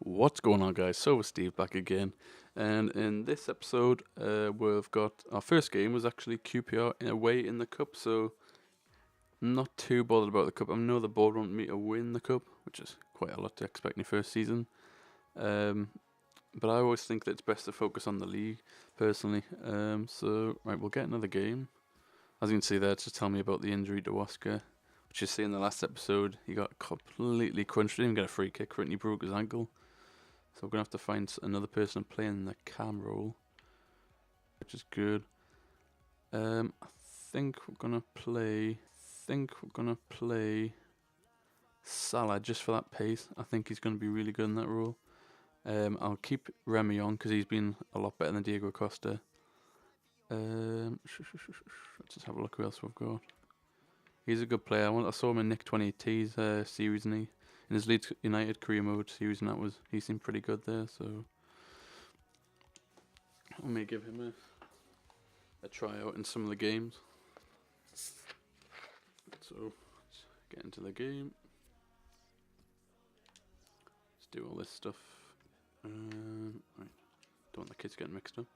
What's going on, guys? So, Steve back again, and in this episode, we've got our first game was actually QPR away in the cup. So, not too bothered about the cup. I know the board want me to win the cup, which is quite a lot to expect in your first season. Um, but I always think that it's best to focus on the league, personally. So, right, we'll get another game. As you can see there, just tell me about the injury to Oscar, which you see in the last episode. He got completely crunched. Didn't even get a free kick for it, and he broke his ankle. So we're going to have to find another person playing the cam role, which is good. I think we're going to play Salah just for that pace. I think he's going to be really good in that role. I'll keep Remy on because he's been a lot better than Diego Costa. Let's just have a look who else we've got. He's a good player. I saw him in Nick 20T's series, and in his Leeds United career mode series, and he seemed pretty good there. So I may give him a tryout in some of the games. So let's get into the game. Let's do all this stuff. Right, don't want the kids getting mixed up.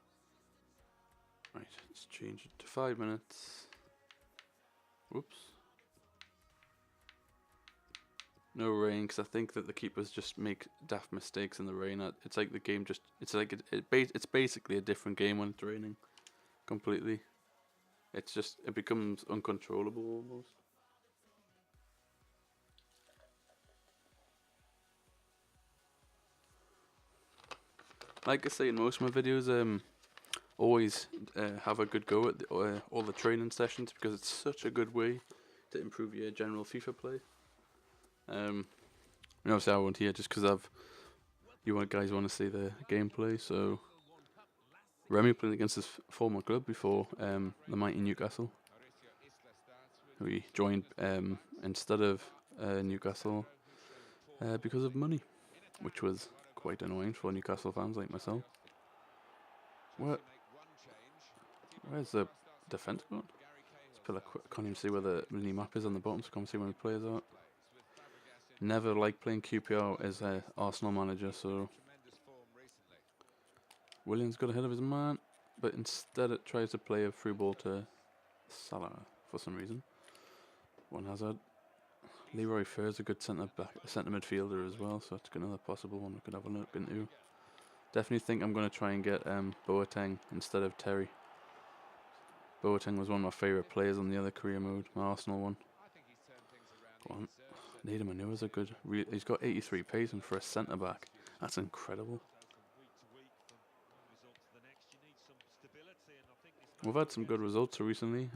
Right, let's change it to 5 minutes. Whoops. No rain, because I think that the keepers just make daft mistakes in the rain. It's like the game it's basically a different game when it's raining. Completely. It becomes uncontrollable almost. Like I say in most of my videos, always have a good go at all the training sessions, because it's such a good way to improve your general FIFA play. Obviously I won't here just because guys want to see the gameplay. So Remy playing against his former club before, the mighty Newcastle, who he joined instead of Newcastle because of money, which was quite annoying for Newcastle fans like myself. Where's the defence gone? Can't even see where the mini map is on the bottom, so I can't see where my players are. Never liked playing QPR as an Arsenal manager, so Williams got ahead of his man, but instead it tries to play a through ball to Salah for some reason. One Hazard. Leroy Fur's a good centre midfielder as well, so that's another possible one we could have a look into. Definitely think I'm going to try and get Boateng instead of Terry. Boateng was one of my favourite players on the other career mode, my Arsenal one. Go on. Nader Manua's a good. He's got 83 pace, and for a centre back, that's incredible. We've had some good results recently.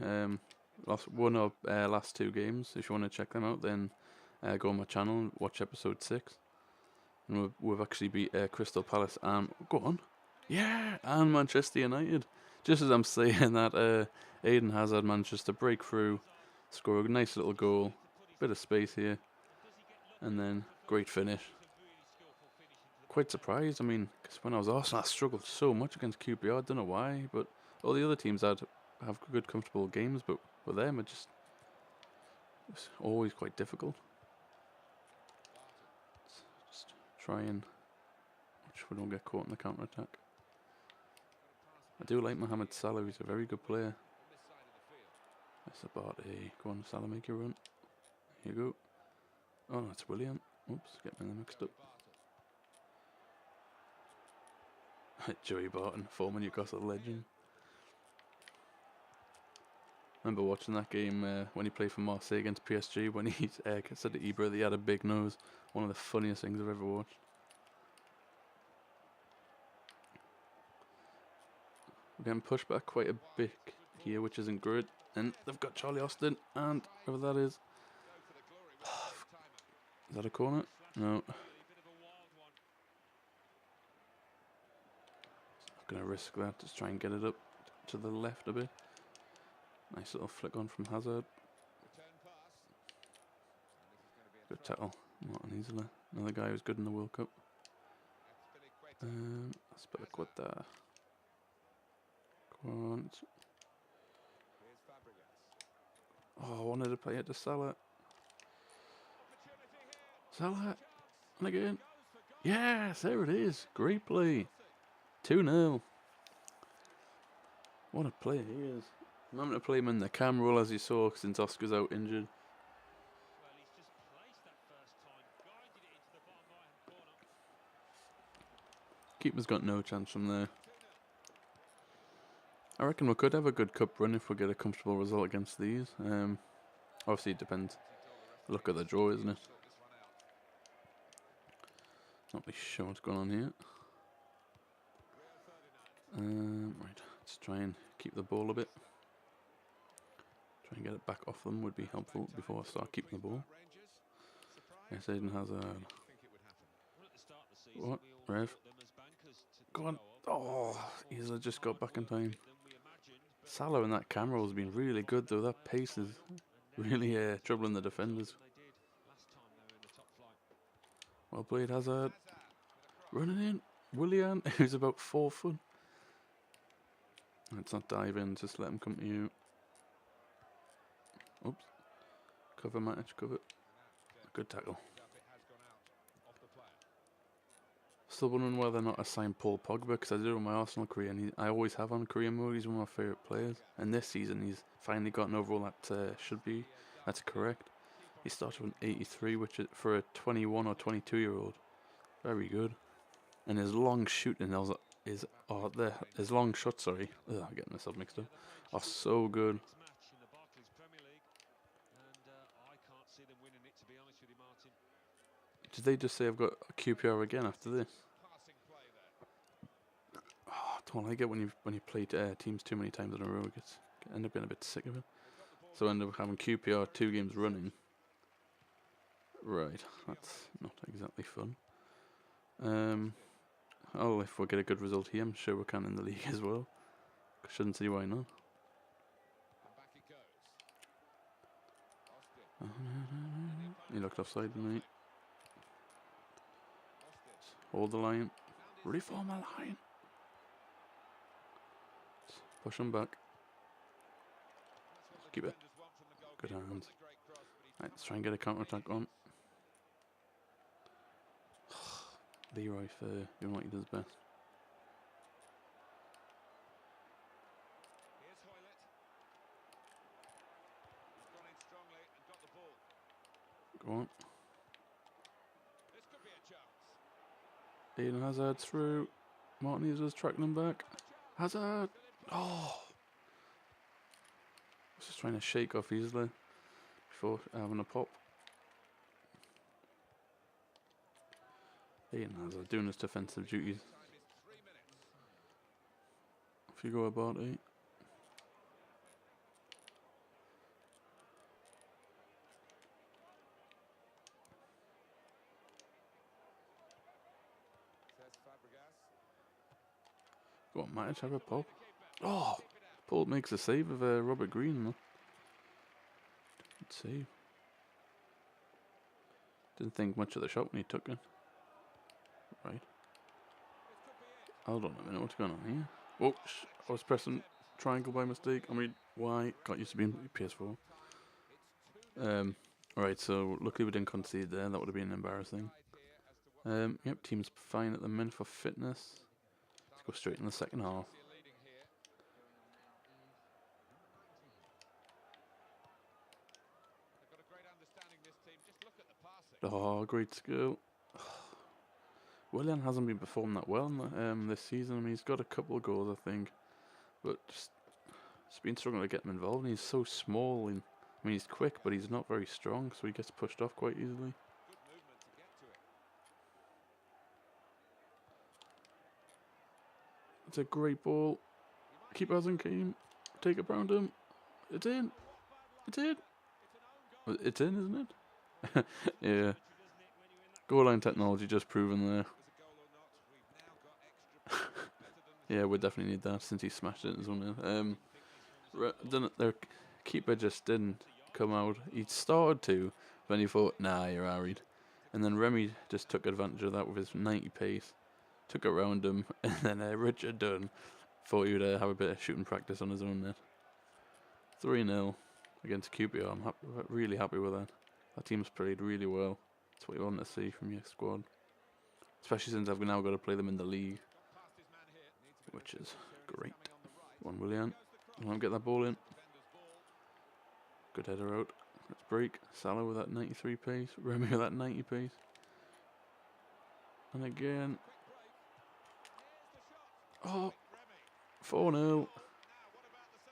Won our last 2 games. If you want to check them out, then go on my channel and watch episode 6. And we've actually beat Crystal Palace and and Manchester United. Just as I'm saying that, Eden Hazard managed to break through, score a nice little goal, bit of space here, and then great finish. Quite surprised. I mean, because when I was Arsenal, I struggled so much against QPR. I don't know why, but all the other teams have good, comfortable games, but with them, it's always quite difficult. Let's just try and make sure we don't get caught in the counter attack. I do like Mohamed Salah. He's a very good player. That's about a go on, Salah, make your run. Here you go. Oh, that's William. Oops, get me mixed up. Joey Barton, former Newcastle legend. I remember watching that game when he played for Marseille against PSG, when he said to Ibra that he had a big nose. One of the funniest things I've ever watched. We're getting pushed back quite a bit here, which isn't good. And they've got Charlie Austin, and whoever that is. Is that a corner? No. Not going to risk that. Just try and get it up to the left a bit. Nice little flick on from Hazard. Good tackle. Martin Easily. Another guy who's good in the World Cup. Aspilicueta. Come on. Oh, I wanted to play it to Salah. Salah. And again. Yes, there it is. Great play. 2-0. What a play he is. I'm having to play him in the cam role, as you saw, since Oscar's out injured. Keeper's got no chance from there. I reckon we could have a good cup run if we get a comfortable result against these. Obviously, it depends. Look at the draw, isn't it? Not be sure what's going on here. Right, let's try and keep the ball a bit. Try and get it back off them would be helpful before I start keeping the ball. Yes, Aiden has a... What? Rev? Go on. Oh, he's just got back in time. Salah in that camera has been really good though. That pace is really troubling the defenders. Well played, Hazard. Running in. Willian, who's about 4 foot. Let's not dive in, just let him come to you. Oops. Cover, Matic, cover. Good tackle. Still wondering whether or not I signed Paul Pogba, because I did it on my Arsenal career, and I always have on career mode. He's one of my favourite players. And this season, he's finally got an overall that should be. That's correct. He started with 83, which is for a 21 or 22 year old. Very good. And his long shooting, his long shots, sorry. Ugh, I'm getting myself mixed up. Are so good. Did they just say I've got a QPR again after this? Oh, I don't like it when you play teams too many times in a row. I end up getting a bit sick of it. So I end up having QPR 2 games running. Right, that's not exactly fun. Oh, if we get a good result here, I'm sure we can in the league as well. Shouldn't see why not. He looked offside, didn't he? Hold the line. Reform the line. Push him back. Keep it. Good hands. Right, let's try and get a counter-attack on. Leroy for doing what he does best. Go on. Eden Hazard through. Martinez was tracking him back. Hazard! Oh! I was just trying to shake off easily before having a pop. Eden Hazard doing his defensive duties. If you go about it. Go on, Matic, have a pop. Oh! Paul makes a save of Robert Green, though. Good save. Didn't think much of the shot when he took it. Right. Hold on a minute, what's going on here? Oh, I was pressing triangle by mistake. I mean, why? Got used to being PS4. Alright, so luckily we didn't concede there. That would have been embarrassing. Yep, team's fine at the minute for fitness. Let's go straight in the second half. Oh, great skill. Willian hasn't been performing that well this season. I mean, he's got a couple of goals, I think, but just been struggling to get him involved. And he's so small, and I mean, he's quick, but he's not very strong, so he gets pushed off quite easily. It's a great ball. Keeper hasn't came. Take it around him. It's in. It's in. It's in, isn't it? Yeah. Goal line technology just proven there. Yeah, we definitely need that since he smashed it as well. Their keeper just didn't come out. He started to, but then he thought, nah, you're worried. And then Remy just took advantage of that with his 90 pace. Took it around him, and then Richard Dunn thought he would have a bit of shooting practice on his own net. 3-0 against QPR. I'm really happy with that. That team's played really well. That's what you want to see from your squad. especially since I've now got to play them in the league, which is great. Come on, Willian. I want to get that ball in. Good header out. Let's break. Salah with that 93 pace. Remy with that 90 pace. And again. Oh, 4-0.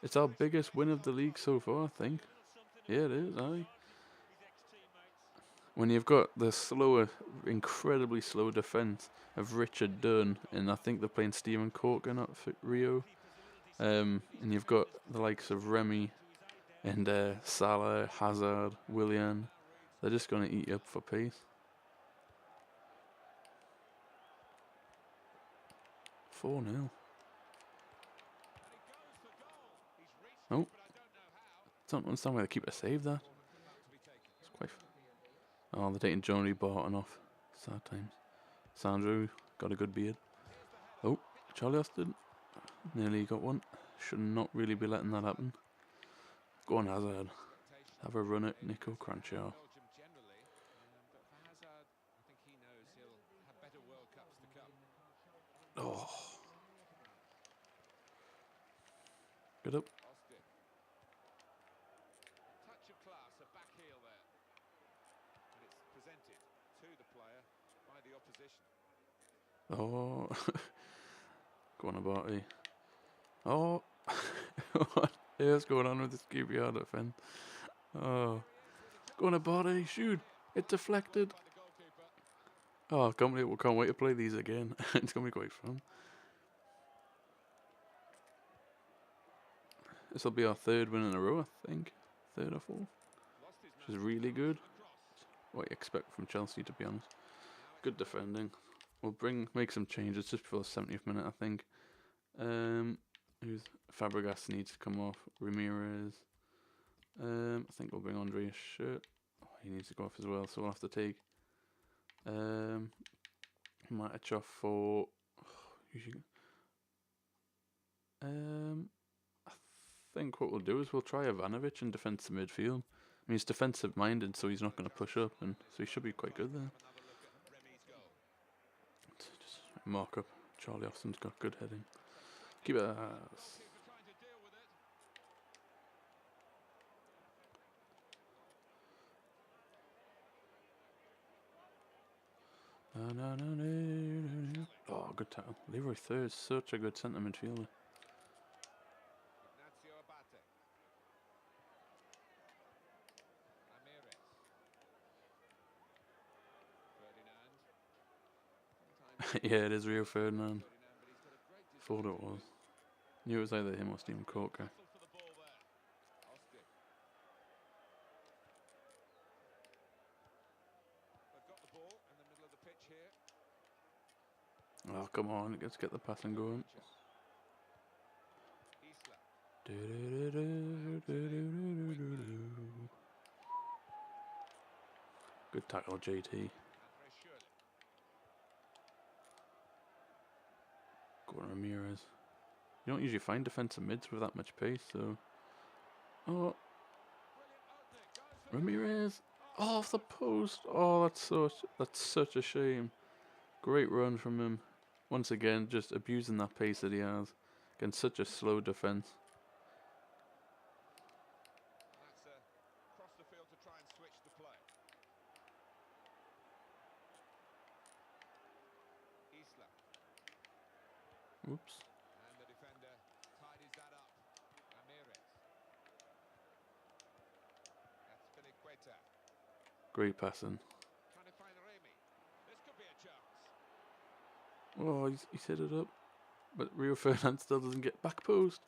It's our biggest win of the league so far, I think. Yeah, it is, aye. When you've got the slower, incredibly slow defence of Richard Dunn, and I think they're playing Stephen Corkin at Rio, and you've got the likes of Remy and Salah, Hazard, Willian, they're just going to eat you up for pace. 4-0. Oh, don't understand why they keep a save that. It's quite. Oh, they're taking Johnny Barton off. Sad times. Sandro got a good beard. Oh, Charlie Austin nearly got one. Should not really be letting that happen. Go on, Hazard. Have a run at Nico Cranshaw. Oh. Good up. Oh. Go on, Abarty. Oh. What is going on with this QPR defense? Oh. Go on, Abarty. Shoot. It deflected. Oh, can't wait to play these again. It's going to be quite fun. This will be our third win in a row, I think. Third or fourth. Which is really good. What you expect from Chelsea, to be honest. Good defending. We'll make some changes just before the 70th minute, I think. Fabregas needs to come off. Ramirez. I think we'll bring Andreas Shirt. Oh, he needs to go off as well, so we'll have to take Matichov for. I think what we'll do is we'll try Ivanovic in defensive midfield. I mean, he's defensive minded, so he's not going to push up, and so he should be quite good there. Just mark up. Charlie Austin's got good heading. Keep it. Oh, good tackle. Leroy Third is such a good centre midfielder. Yeah, it is Rio Ferdinand. Thought it was. Knew it was either him or Stephen Corker. Oh, come on, let's get the passing going. Good tackle, JT. Go on, Ramirez. You don't usually find defensive mids with that much pace, so. Oh. Ramirez. Oh, off the post. Oh, that's such a shame. Great run from him. Once again, just abusing that pace that he has against such a slow defense. Oops. Great passing. Oh, he's hit it up. But Rio Ferdinand still doesn't get back post.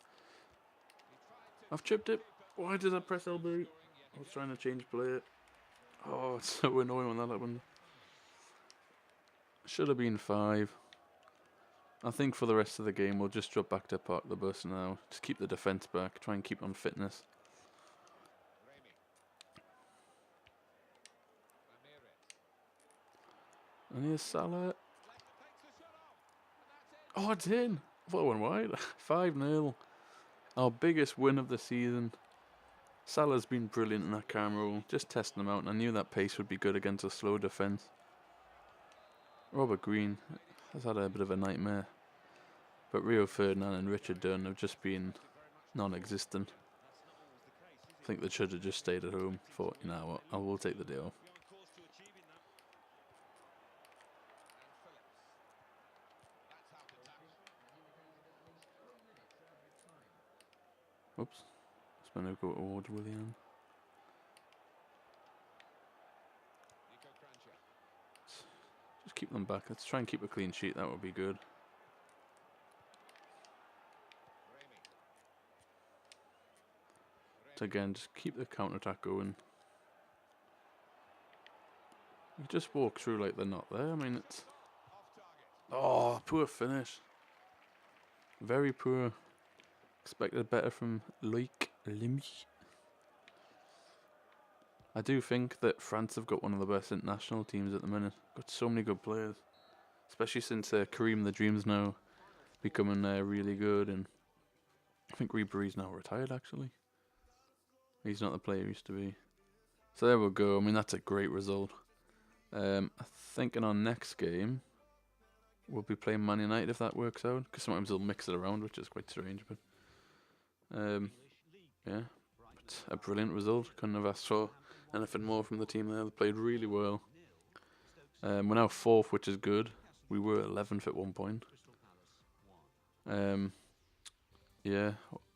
I've chipped it. Why did I press LB? I was trying to change play. Oh, it's so annoying when that happened. Should have been 5. I think for the rest of the game we'll just drop back to park the bus now. Just keep the defence back. Try and keep on fitness. And here's Salah. Oh, it's in. I thought it went wide. 5-0. Our biggest win of the season. Salah's been brilliant in that camera roll. Just testing him out. And I knew that pace would be good against a slow defence. Robert Green has had a bit of a nightmare. But Rio Ferdinand and Richard Dunn have just been non-existent. I think they should have just stayed at home. Thought, you know what, I will take the day off. Oops. It's going to go towards William. Just keep them back. Let's try and keep a clean sheet. That would be good. So again, just keep the counter-attack going. You just walk through like they're not there. I mean, it's... Oh, poor finish. Very poor. Expected better from Loic Limy. I do think that France have got one of the best international teams at the minute. Got so many good players. Especially since Kareem the Dream's now becoming really good. And I think Ribéry's now retired, actually. He's not the player he used to be. So there we go. I mean, that's a great result. I think in our next game, we'll be playing Man United if that works out. Because sometimes they'll mix it around, which is quite strange. But yeah, but a brilliant result. Couldn't have asked for anything more from the team there. They played really well. We're now 4th, which is good. We were 11th at one point. Yeah,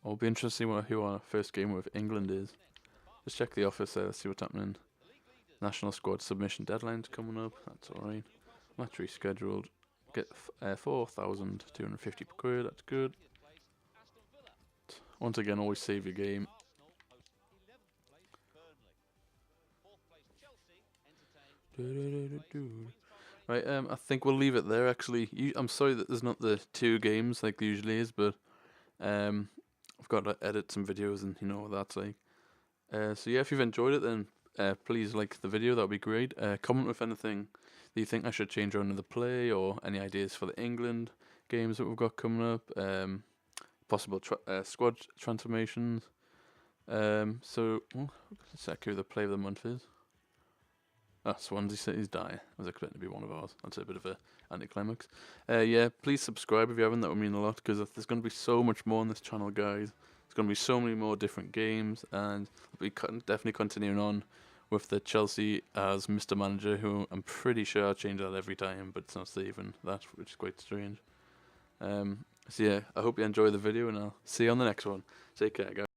I'll be interested to see who our first game with England is. Just check the office there, see what's happening. National squad submission deadline's coming up. That's alright. Match rescheduled. Get 4,250 per quid. That's good. Once again, always save your game. Right, I think we'll leave it there. Actually, I'm sorry that there's not the 2 games like there usually is, but I've got to edit some videos and you know what that's like. So yeah, if you've enjoyed it, then please like the video. That would be great. Comment with anything that you think I should change around in the play, or any ideas for the England games that we've got coming up. Possible squad transformations. So let's check who the play of the month is. Swansea City's die. I was expecting to be one of ours. That's a bit of a anticlimax. Yeah, please subscribe if you haven't. That would mean a lot, because there's going to be so much more on this channel, guys. There's going to be so many more different games, and we'll be definitely continuing on with the Chelsea as Mr. Manager, who I'm pretty sure I change that every time, but it's not saving that, which is quite strange. So yeah, I hope you enjoy the video, and I'll see you on the next one. Take care, guys.